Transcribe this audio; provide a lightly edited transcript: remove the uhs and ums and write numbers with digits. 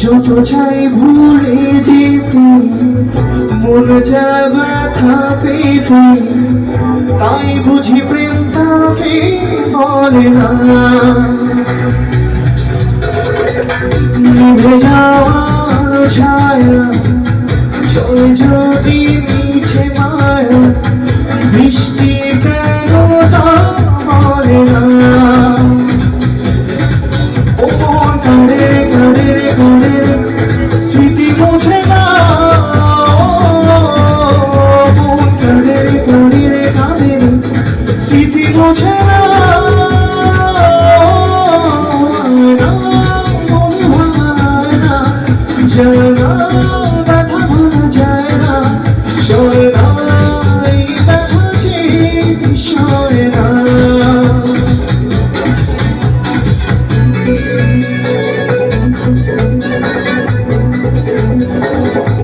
যত চাই ভুলে যেতে মন যা ব্যথা পেতে, তাই বুঝি প্রেম তাকে বলে না। নিভে যাওয়ার ছায়া চলে যদি মিছে মায়া, বৃষ্টি কেন তা বলে না। ও মন কাঁদে কাঁদে কাঁদে স্মৃতি মুছে না, মন কাঁদে কাঁদে কাঁদে স্মৃতি মুছে না। যায় না ব্যথা ভোলা যায় না, সয় না এই ব্যথা যে সয় না।